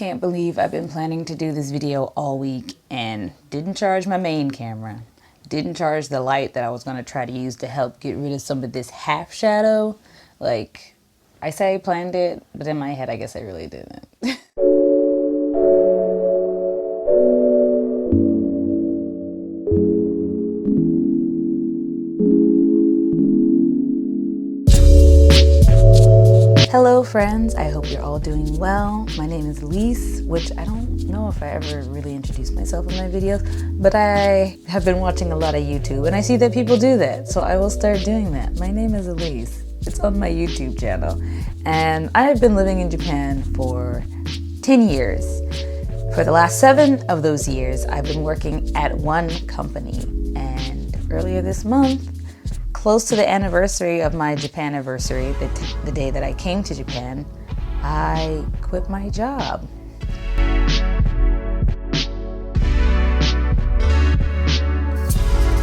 can't believe I've been planning to do this video all week and didn't charge my main camera. Didn't charge the light that I was gonna try to use to help get rid of some of this half shadow. Like, I say I planned it, but in my head, I guess I really didn't. Hello friends, I hope you're all doing well. My name is Elise, which I don't know if I ever really introduced myself in my videos, but I have been watching a lot of YouTube and I see that people do that, so I will start doing that. My name is Elise. It's on my YouTube channel, and I have been living in Japan for 10 years. For the last 7 of those years, I've been working at one company, and earlier this month, close to the anniversary of my Japan-iversary, the day that I came to Japan, I quit my job.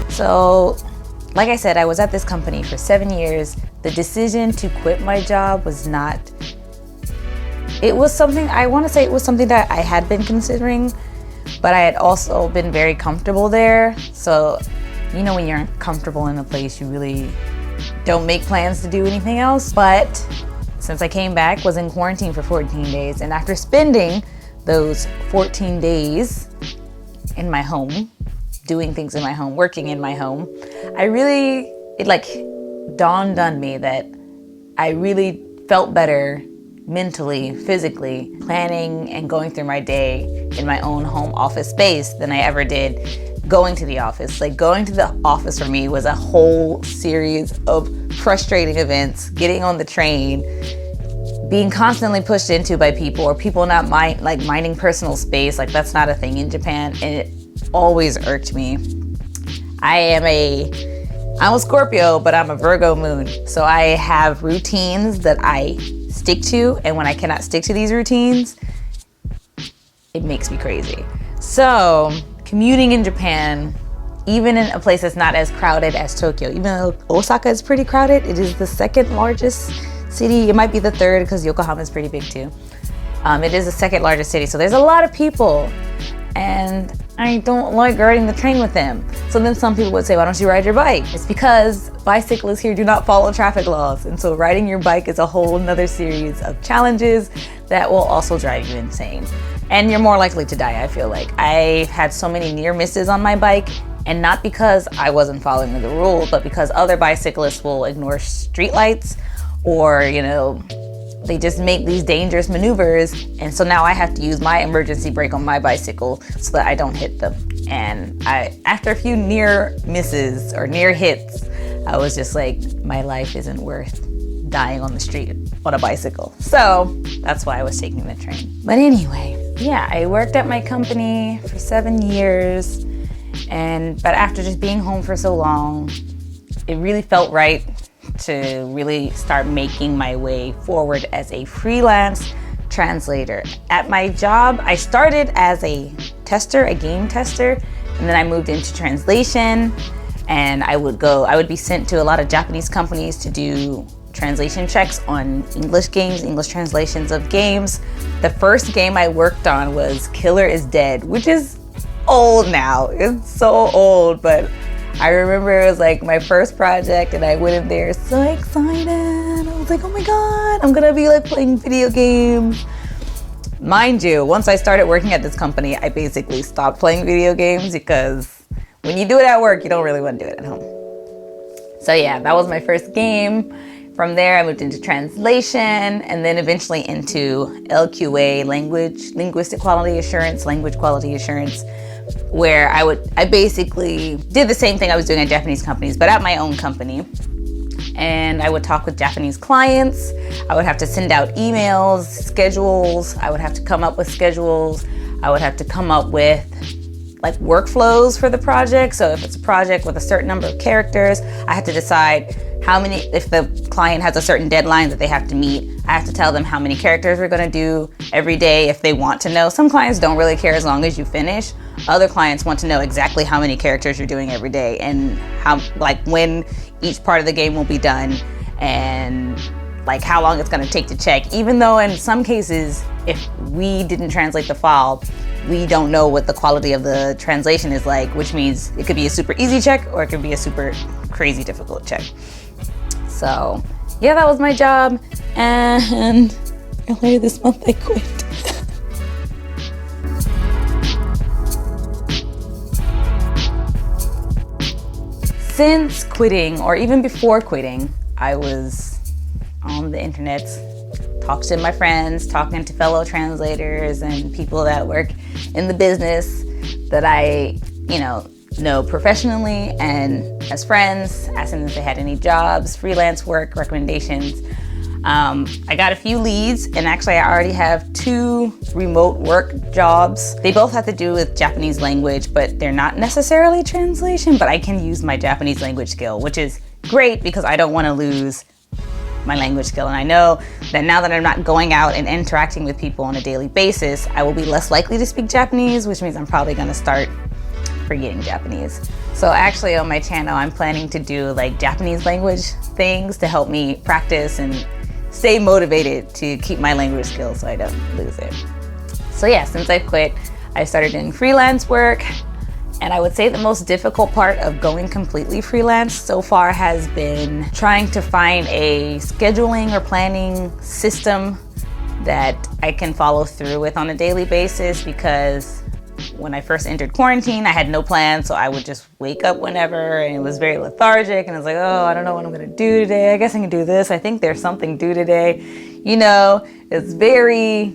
So, like I said, I was at this company for 7 years. The decision to quit my job was not, it was something, I want to say it was something that I had been considering, but I had also been very comfortable there. So, you know, when you're comfortable in a place, you really don't make plans to do anything else. But since I came back, was in quarantine for 14 days. And after spending those 14 days in my home, doing things in my home, working in my home, it like dawned on me that I really felt better mentally, physically, planning and going through my day in my own home office space than I ever did going to the office. Like, going to the office for me was a whole series of frustrating events, getting on the train, being constantly pushed into by people, or people not minding personal space. Like, that's not a thing in Japan, and it always irked me. I'm a Scorpio, but I'm a Virgo moon. So I have routines that I stick to, and when I cannot stick to these routines, it makes me crazy. So commuting in Japan, even in a place that's not as crowded as Tokyo, even though Osaka is pretty crowded, it is the second largest city. It might be the third because Yokohama is pretty big too. It is the second largest city, so there's a lot of people, and I don't like riding the train with them. So then some people would say, why don't you ride your bike? It's because bicyclists here do not follow traffic laws, and so riding your bike is a whole nother series of challenges that will also drive you insane. And you're more likely to die, I feel like. I've had so many near misses on my bike, and not because I wasn't following the rule, but because other bicyclists will ignore streetlights, or, you know, they just make these dangerous maneuvers. And so now I have to use my emergency brake on my bicycle so that I don't hit them. And after a few near misses or near hits, I was just like, my life isn't worth dying on the street on a bicycle. So that's why I was taking the train. But anyway, yeah, I worked at my company for 7 years, but after just being home for so long, it really felt right to really start making my way forward as a freelance translator. At my job, I started as a tester, a game tester, and then I moved into translation, and I would be sent to a lot of Japanese companies to do translation checks on English games, English translations of games. The first game I worked on was Killer is Dead, which is old now. It's so old, but I remember it was like my first project, and I went in there so excited. I was like, oh my God, I'm gonna be like playing video games. Mind you, once I started working at this company, I basically stopped playing video games, because when you do it at work, you don't really want to do it at home. So yeah, that was my first game. From there, I moved into translation, and then eventually into LQA, linguistic quality assurance, language quality assurance, where I basically did the same thing I was doing at Japanese companies, but at my own company. And I would talk with Japanese clients. I would have to send out emails, schedules. I would have to come up with schedules. I would have to come up with like workflows for the project. So if it's a project with a certain number of characters, I have to decide if the client has a certain deadline that they have to meet, I have to tell them how many characters we're gonna do every day if they want to know. Some clients don't really care as long as you finish. Other clients want to know exactly how many characters you're doing every day and when each part of the game will be done, and like how long it's gonna take to check, even though in some cases, if we didn't translate the file, we don't know what the quality of the translation is like, which means it could be a super easy check or it could be a super crazy difficult check. So yeah, that was my job, and earlier this month I quit. Since quitting, or even before quitting, I was on the internet, talking to my friends, talking to fellow translators and people that work in the business that I, know professionally and as friends, asking if they had any jobs, freelance work, recommendations. I got a few leads, and actually I already have 2 remote work jobs. They both have to do with Japanese language, but they're not necessarily translation, but I can use my Japanese language skill, which is great because I don't want to lose my language skill. And I know that now that I'm not going out and interacting with people on a daily basis, I will be less likely to speak Japanese, which means I'm probably going to start forgetting Japanese. So actually on my channel, I'm planning to do like Japanese language things to help me practice and stay motivated to keep my language skills so I don't lose it. So yeah, since I quit, I started doing freelance work. And I would say the most difficult part of going completely freelance so far has been trying to find a scheduling or planning system that I can follow through with on a daily basis, because when I first entered quarantine, I had no plan, so I would just wake up whenever, and it was very lethargic, and I was like, oh, I don't know what I'm gonna do today. I guess I can do this. I think there's something due today. It's very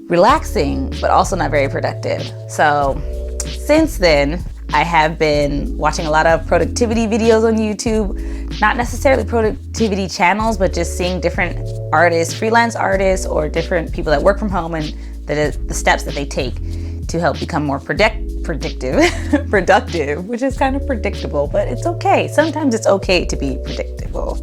relaxing, but also not very productive. So since then, I have been watching a lot of productivity videos on YouTube, not necessarily productivity channels, but just seeing different artists, freelance artists, or different people that work from home, and the steps that they take to help become more productive, which is kind of predictable, but it's okay. Sometimes it's okay to be predictable.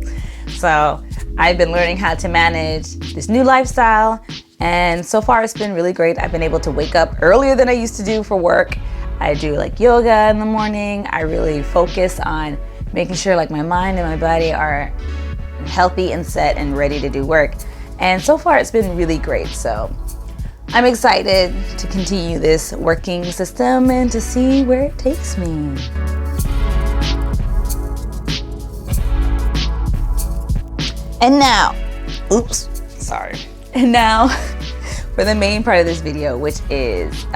So I've been learning how to manage this new lifestyle, and so far it's been really great. I've been able to wake up earlier than I used to do for work. I do like yoga in the morning. I really focus on making sure like my mind and my body are healthy and set and ready to do work. And so far it's been really great. So I'm excited to continue this working system and to see where it takes me. And now, And now for the main part of this video, which is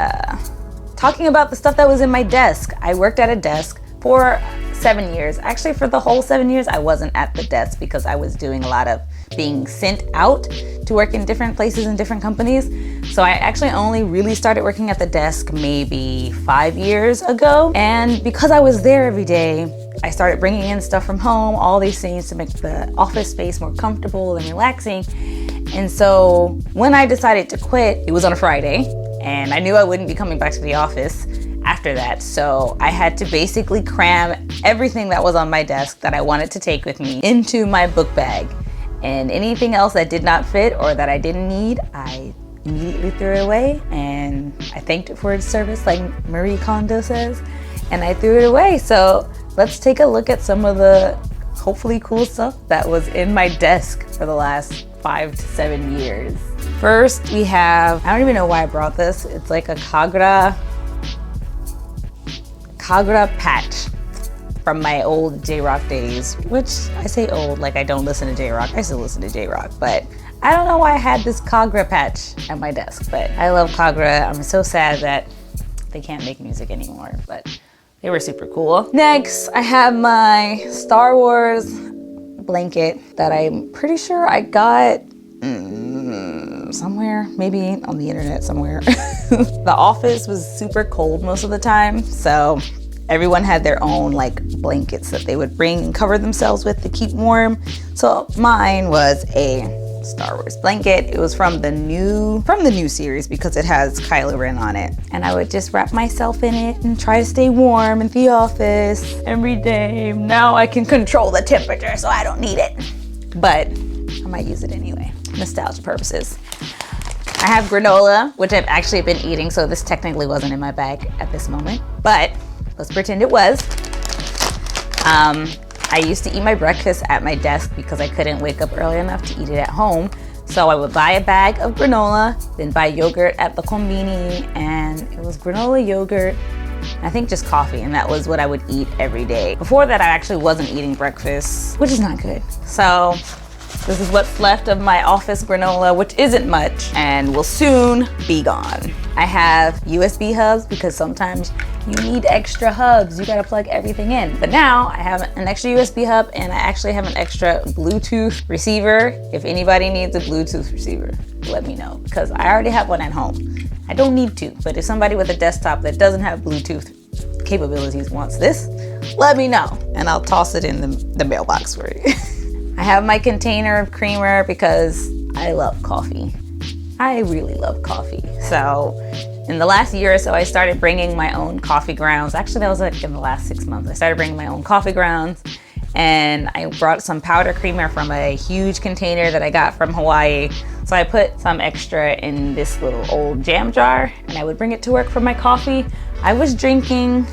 talking about the stuff that was in my desk. I worked at a desk for 7 years. Actually, for the whole 7 years, I wasn't at the desk because I was doing a lot of being sent out to work in different places and different companies. So I actually only really started working at the desk maybe 5 years ago. And because I was there every day, I started bringing in stuff from home, all these things to make the office space more comfortable and relaxing. And so when I decided to quit, it was on a Friday, and I knew I wouldn't be coming back to the office after that. So I had to basically cram everything that was on my desk that I wanted to take with me into my book bag. And anything else that did not fit or that I didn't need, I immediately threw it away, and I thanked it for its service, like Marie Kondo says, and I threw it away. So let's take a look at some of the hopefully cool stuff that was in my desk for the last 5 to 7 years. First, we have, I don't even know why I brought this. It's like a Kagura patch from my old J-Rock days, which I say old, like I don't listen to J-Rock. I still listen to J-Rock, but I don't know why I had this Kagura patch at my desk, but I love Kagura. I'm so sad that they can't make music anymore, but they were super cool. Next, I have my Star Wars blanket that I'm pretty sure I got somewhere, maybe on the internet somewhere. The office was super cold most of the time, so everyone had their own like blankets that they would bring and cover themselves with to keep warm. So mine was a Star Wars blanket. It was from the new series because it has Kylo Ren on it. And I would just wrap myself in it and try to stay warm in the office every day. Now I can control the temperature, so I don't need it. But I might use it anyway, nostalgia purposes. I have granola, which I've actually been eating, so this technically wasn't in my bag at this moment, but let's pretend it was. I used to eat my breakfast at my desk because I couldn't wake up early enough to eat it at home. So I would buy a bag of granola, then buy yogurt at the konbini, and it was granola, yogurt, I think just coffee, and that was what I would eat every day. Before that, I actually wasn't eating breakfast, which is not good. So this is what's left of my office granola, which isn't much, and will soon be gone. I have USB hubs because sometimes you need extra hubs. You gotta plug everything in. But now I have an extra USB hub, and I actually have an extra Bluetooth receiver. If anybody needs a Bluetooth receiver, let me know, because I already have one at home. I don't need to, but if somebody with a desktop that doesn't have Bluetooth capabilities wants this, let me know, and I'll toss it in the mailbox for you. I have my container of creamer because I love coffee. I really love coffee. So in the last year or so, I started bringing my own coffee grounds. Actually, that was like in the last 6 months. I started bringing my own coffee grounds, and I brought some powder creamer from a huge container that I got from Hawaii. So I put some extra in this little old jam jar, and I would bring it to work for my coffee. I was drinking,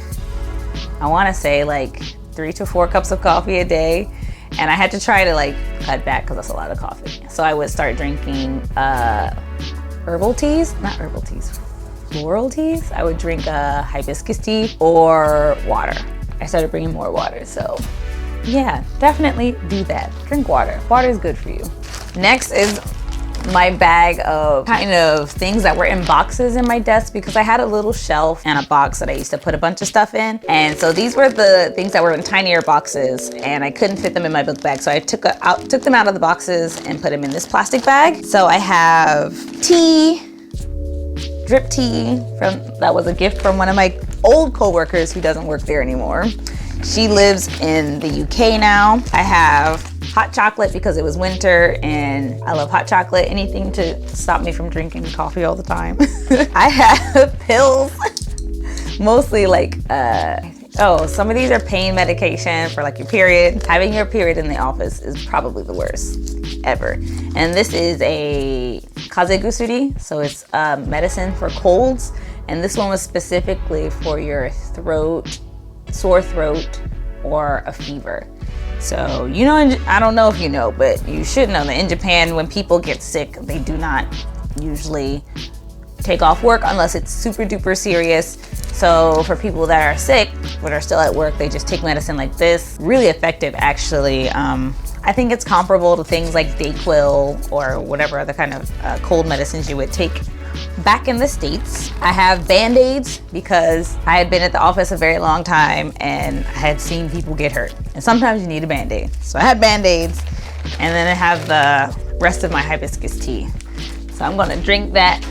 I wanna say like 3 to 4 cups of coffee a day. And I had to try to like cut back because that's a lot of coffee. So I would start drinking herbal teas, not herbal teas, floral teas. I would drink hibiscus tea or water. I started bringing more water. So yeah, definitely do that. Drink water. Water is good for you. Next is my bag of kind of things that were in boxes in my desk, because I had a little shelf and a box that I used to put a bunch of stuff in. And so these were the things that were in tinier boxes, and I couldn't fit them in my book bag. So I took them out of the boxes and put them in this plastic bag. So I have tea, drip tea, that was a gift from one of my old coworkers who doesn't work there anymore. She lives in the UK now. I have hot chocolate because it was winter and I love hot chocolate. Anything to stop me from drinking coffee all the time. I have pills, mostly like, some of these are pain medication for like your period. Having your period in the office is probably the worst ever. And this is a kazegusuri, so it's medicine for colds. And this one was specifically for your throat, sore throat, or a fever. So, you know, I don't know if you know, but you should know that in Japan, when people get sick, they do not usually take off work unless it's super duper serious. So for people that are sick but are still at work, they just take medicine like this. Really effective, actually. I think it's comparable to things like Dayquil or whatever other kind of cold medicines you would take. Back in the States, I have Band-Aids because I had been at the office a very long time and I had seen people get hurt. And sometimes you need a Band-Aid. So I had Band-Aids, and then I have the rest of my hibiscus tea. So I'm gonna drink that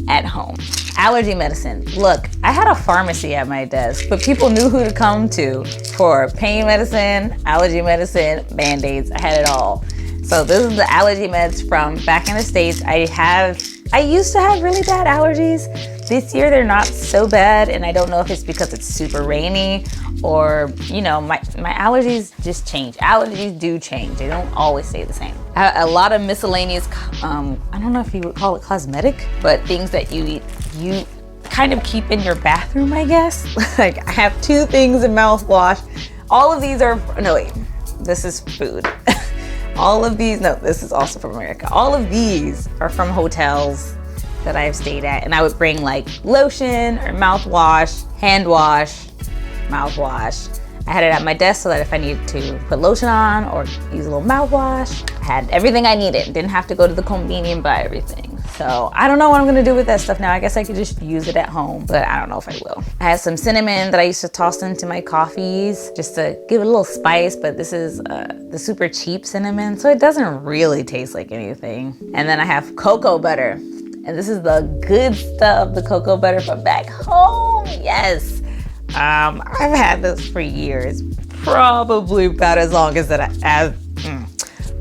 at home. Allergy medicine. Look, I had a pharmacy at my desk, but people knew who to come to for pain medicine, allergy medicine, Band-Aids. I had it all. So this is the allergy meds from back in the States. I used to have really bad allergies. This year they're not so bad, and I don't know if it's because it's super rainy or, you know, my allergies just change. Allergies do change. They don't always stay the same. A lot of miscellaneous, I don't know if you would call it cosmetic, but things that you kind of keep in your bathroom, I guess. Like I have 2 things in mouthwash. All of these are, no wait, this is food. All of these, no, this is also from America. All of these are from hotels that I've stayed at. And I would bring like lotion or mouthwash, hand wash, mouthwash. I had it at my desk so that if I needed to put lotion on or use a little mouthwash, I had everything I needed. Didn't have to go to the konbini and buy everything. So I don't know what I'm gonna do with that stuff now. I guess I could just use it at home, but I don't know if I will. I have some cinnamon that I used to toss into my coffees just to give it a little spice, but this is the super cheap cinnamon, so it doesn't really taste like anything. And then I have cocoa butter, and this is the good stuff, the cocoa butter from back home, yes. I've had this for years, probably about as long as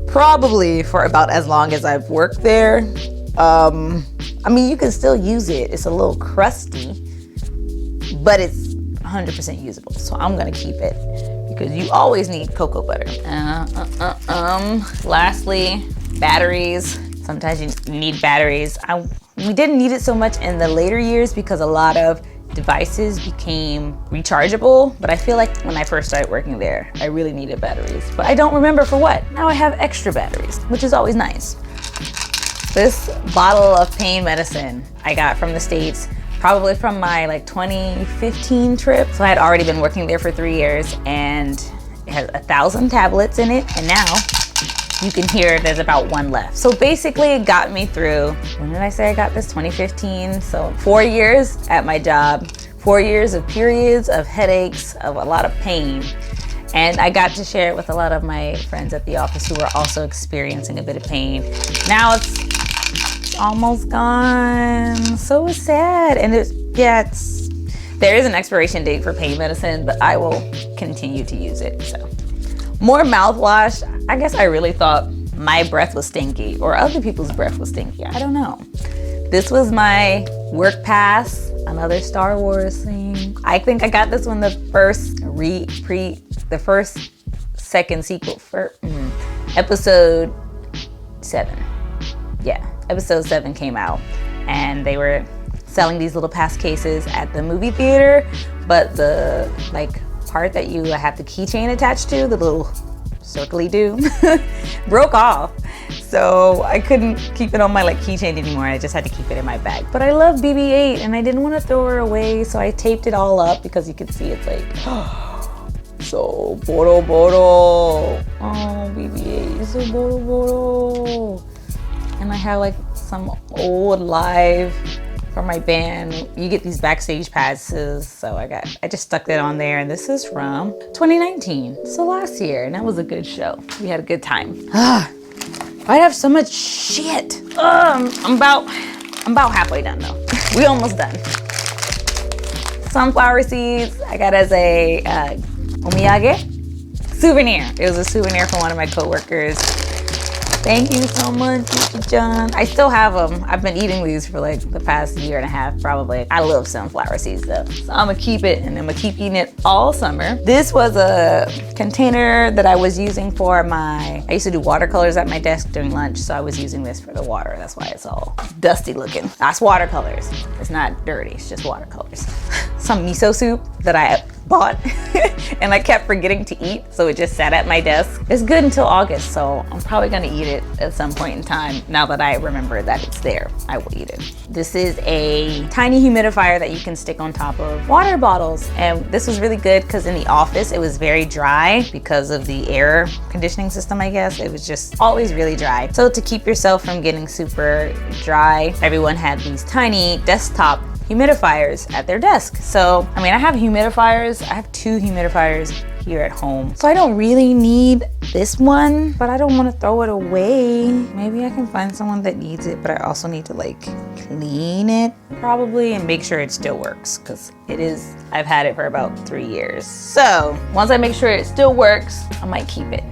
probably for about as long as I've worked there. I mean, you can still use it. It's a little crusty, but it's 100% usable. So I'm gonna keep it because you always need cocoa butter. Lastly, batteries. Sometimes you need batteries. We didn't need it so much in the later years because a lot of devices became rechargeable, but I feel like when I first started working there, I really needed batteries. But I don't remember for what. Now I have extra batteries, which is always nice. This bottle of pain medicine I got from the States, probably from my like 2015 trip. So I had already been working there for 3 years, and it has 1,000 tablets in it, and now you can hear there's about 1 left. So basically it got me through, when did I say I got this? 2015. So 4 years at my job, 4 years of periods of headaches, of a lot of pain. And I got to share it with a lot of my friends at the office who were also experiencing a bit of pain. Now it's almost gone. So sad. And there is an expiration date for pain medicine, but I will continue to use it. So more mouthwash. I guess I really thought my breath was stinky or other people's breath was stinky. I don't know. This was my work pass, another Star Wars thing. I think I got this when the second sequel for episode 7. Yeah, episode 7 came out, and they were selling these little pass cases at the movie theater, but the part that you have the keychain attached to, the little circly-do, broke off. So I couldn't keep it on my keychain anymore. I just had to keep it in my bag. But I love BB-8 and I didn't want to throw her away, so I taped it all up because you could see it's so boro boro. Oh, BB-8 is so boro boro. And I have some old live from my band. You get these backstage passes, so I just stuck that on there, and this is from 2019, so last year, and that was a good show. We had a good time. I have so much shit. I'm about halfway done though. We almost done. Sunflower seeds I got as a omiyage souvenir. It was a souvenir from one of my coworkers. Thank you so much, John. I still have them. I've been eating these for the past year and a half, probably. I love sunflower seeds though. So I'm gonna keep it, and I'm gonna keep eating it all summer. This was a container that I was using for I used to do watercolors at my desk during lunch, so I was using this for the water. That's why it's all dusty looking. That's watercolors. It's not dirty, it's just watercolors. Some miso soup that I bought and I kept forgetting to eat, so it just sat at my desk. It's good until August, so I'm probably gonna eat it at some point in time. Now that I remember that it's there, I will eat it. This is a tiny humidifier that you can stick on top of water bottles, and this was really good because in the office it was very dry because of the air conditioning system, I guess. It was just always really dry. So to keep yourself from getting super dry, everyone had these tiny desktop humidifiers at their desk. So, I have humidifiers. I have 2 humidifiers here at home. So I don't really need this one, but I don't want to throw it away. Maybe I can find someone that needs it, but I also need to clean it probably and make sure it still works, because I've had it for about 3 years. So once I make sure it still works, I might keep it,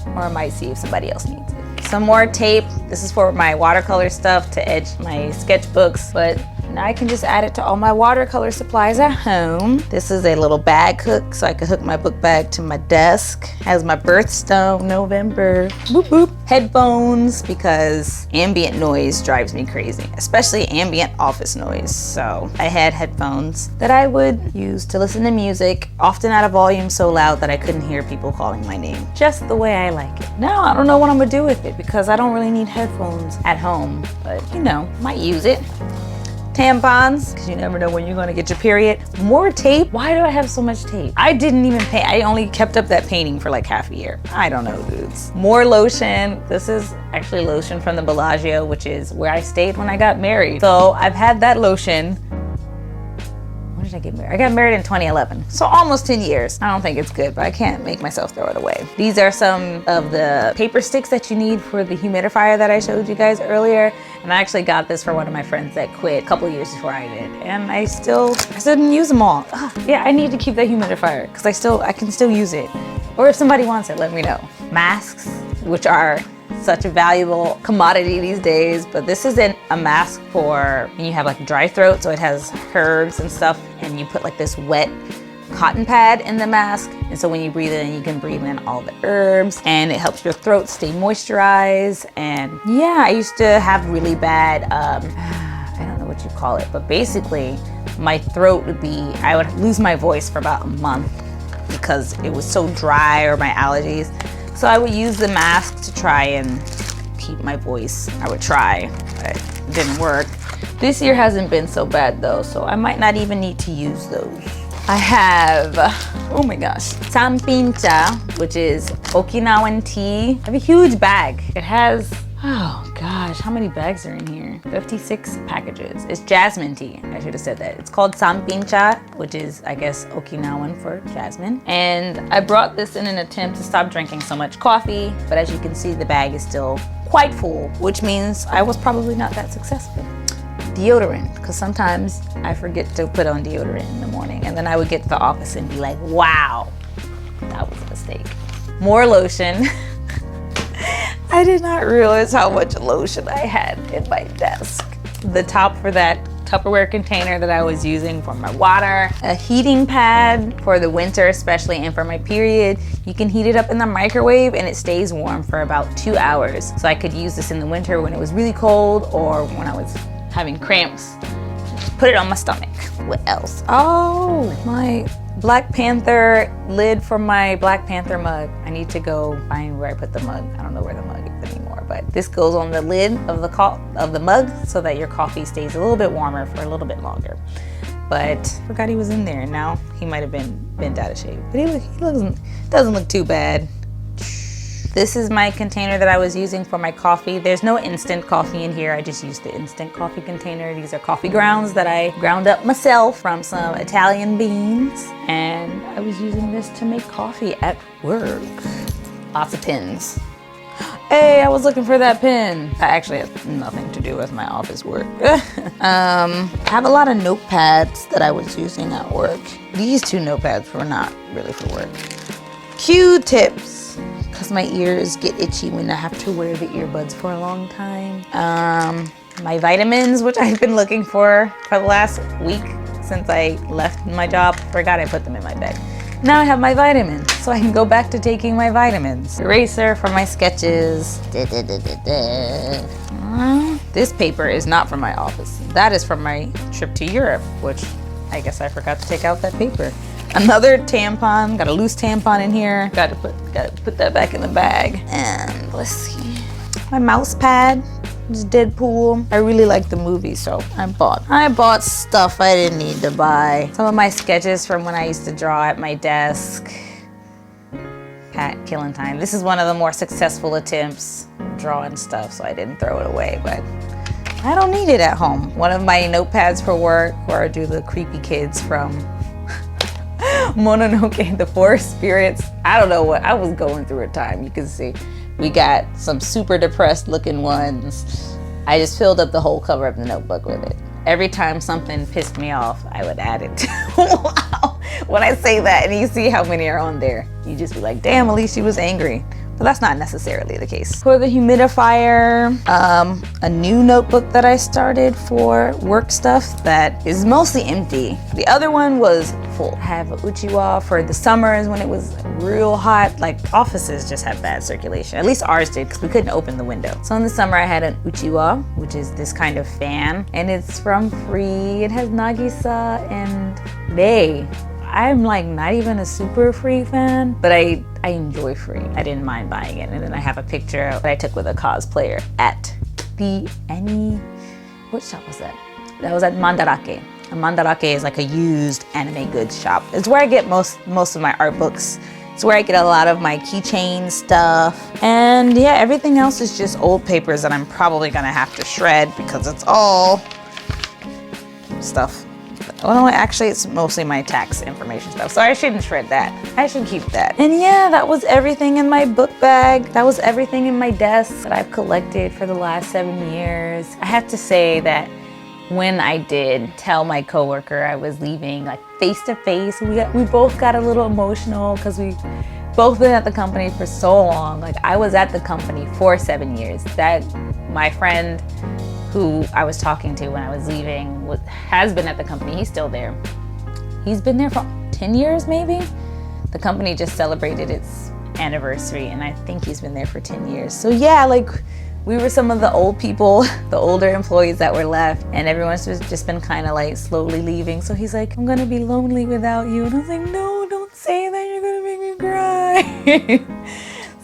or I might see if somebody else needs it. Some more tape. This is for my watercolor stuff to edge my sketchbooks, but now I can just add it to all my watercolor supplies at home. This is a little bag hook, so I can hook my book bag to my desk. Has my birthstone, November. Boop boop. Headphones, because ambient noise drives me crazy, especially ambient office noise. So I had headphones that I would use to listen to music, often at a volume so loud that I couldn't hear people calling my name. Just the way I like it. Now I don't know what I'm gonna do with it, because I don't really need headphones at home, but might use it. Tampons, because you never know when you're gonna get your period. More tape. Why do I have so much tape? I didn't even paint. I only kept up that painting for half a year. I don't know, dudes. More lotion. This is actually lotion from the Bellagio, which is where I stayed when I got married. So I've had that lotion. When did I get married? I got married in 2011. So almost 10 years. I don't think it's good, but I can't make myself throw it away. These are some of the paper sticks that you need for the humidifier that I showed you guys earlier. And I actually got this for one of my friends that quit a couple years before I did. And I still didn't use them all. Yeah, I need to keep that humidifier because I can still use it. Or if somebody wants it, let me know. Masks, which are such a valuable commodity these days, but this is a mask for when you have dry throat, so it has herbs and stuff, and you put this wet cotton pad in the mask, and so when you breathe in, you can breathe in all the herbs, and it helps your throat stay moisturized. And yeah, I used to have really bad I don't know what you call it, but basically my throat would be, I would lose my voice for about a month because it was so dry or my allergies. So I would use the mask to try and keep my voice. I would try, but it didn't work. This year hasn't been so bad though, so I might not even need to use those. I have, oh my gosh, sanpincha, which is Okinawan tea. I have a huge bag. It has, oh gosh, how many bags are in here? 56 packages. It's jasmine tea. I should have said that. It's called sanpincha, which is, I guess, Okinawan for jasmine. And I brought this in an attempt to stop drinking so much coffee, but as you can see, the bag is still quite full, which means I was probably not that successful. Deodorant, because sometimes I forget to put on deodorant in the morning, and then I would get to the office and be like, wow, that was a mistake. More lotion. I did not realize how much lotion I had in my desk. The top for that Tupperware container that I was using for my water, a heating pad for the winter especially, and for my period. You can heat it up in the microwave and it stays warm for about 2 hours. So I could use this in the winter when it was really cold or when I was having cramps. Put it on my stomach. What else? Oh, my Black Panther lid for my Black Panther mug. I need to go find where I put the mug. I don't know where the mug is anymore, but this goes on the lid of the mug so that your coffee stays a little bit warmer for a little bit longer. But I forgot he was in there, and now he might have been bent out of shape. But he doesn't look too bad. This is my container that I was using for my coffee. There's no instant coffee in here. I just used the instant coffee container. These are coffee grounds that I ground up myself from some Italian beans. And I was using this to make coffee at work. Lots of pins. Hey, I was looking for that pin. That actually has nothing to do with my office work. I have a lot of notepads that I was using at work. These two notepads were not really for work. Q-tips. Because my ears get itchy when I have to wear the earbuds for a long time. My vitamins, which I've been looking for the last week since I left my job. Forgot I put them in my bag. Now I have my vitamins, so I can go back to taking my vitamins. Eraser for my sketches. This paper is not from my office. That is from my trip to Europe, which I guess I forgot to take out that paper. Another tampon, got a loose tampon in here. Got to put that back in the bag. And let's see, my mouse pad, is Deadpool. I really like the movie, so I bought stuff I didn't need to buy. Some of my sketches from when I used to draw at my desk. Pat killing time. This is one of the more successful attempts drawing stuff, so I didn't throw it away, but I don't need it at home. One of my notepads for work where I do the creepy kids from Mononoke, the Forest Spirits. I don't know what, I was going through a time. You can see we got some super depressed looking ones. I just filled up the whole cover of the notebook with it. Every time something pissed me off, I would add it. Wow. When I say that and you see how many are on there, you just be like, damn, at least she was angry. But that's not necessarily the case. For the humidifier, a new notebook that I started for work stuff that is mostly empty. The other one was full. I have a uchiwa for the summers when it was real hot. Like offices just have bad circulation. At least ours did because we couldn't open the window. So in the summer I had an uchiwa, which is this kind of fan, and it's from Free. It has Nagisa and Rei. I'm like not even a super Free fan, but I enjoy Free. I didn't mind buying it. And then I have a picture that I took with a cosplayer at the what shop was that? That was at Mandarake. And Mandarake is like a used anime goods shop. It's where I get most of my art books. It's where I get a lot of my keychain stuff. And yeah, everything else is just old papers that I'm probably gonna have to shred because it's all stuff. Well, actually, it's mostly my tax information stuff, so I shouldn't shred that. I should keep that. And yeah, that was everything in my book bag. That was everything in my desk that I've collected for the last 7 years. I have to say that when I did tell my coworker I was leaving, like face to face, we both got a little emotional because we both been at the company for so long. Like I was at the company for 7 years. That my friend who I was talking to when I was leaving has been at the company. He's still there. He's been there for 10 years maybe. The company just celebrated its anniversary and I think he's been there for 10 years. So yeah, like We were some of the old people, the older employees that were left, and everyone's just been kind of like slowly leaving. So he's like, I'm gonna be lonely without you. And I was like, no, don't say that, you're gonna make me cry.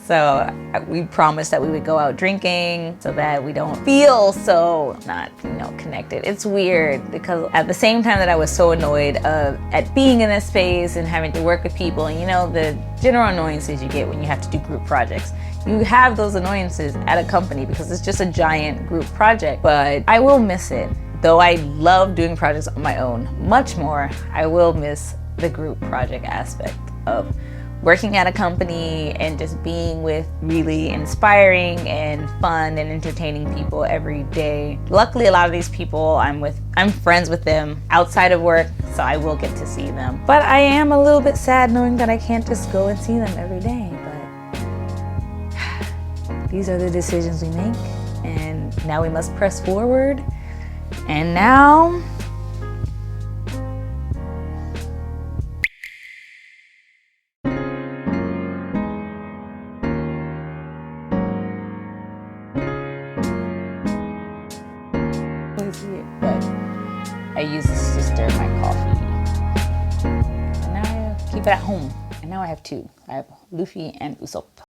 So we promised that we would go out drinking so that we don't feel so not, connected. It's weird because at the same time that I was so annoyed at being in this space and having to work with people, and the general annoyances you get when you have to do group projects. You have those annoyances at a company because it's just a giant group project, but I will miss it. Though I love doing projects on my own much more, I will miss the group project aspect of working at a company and just being with really inspiring and fun and entertaining people every day. Luckily, a lot of these people I'm friends with them outside of work, so I will get to see them. But I am a little bit sad knowing that I can't just go and see them every day. But these are the decisions we make, and now we must press forward. And now, but I use this to stir my coffee. And now I keep it at home. And now I have two. I have Luffy and Usopp.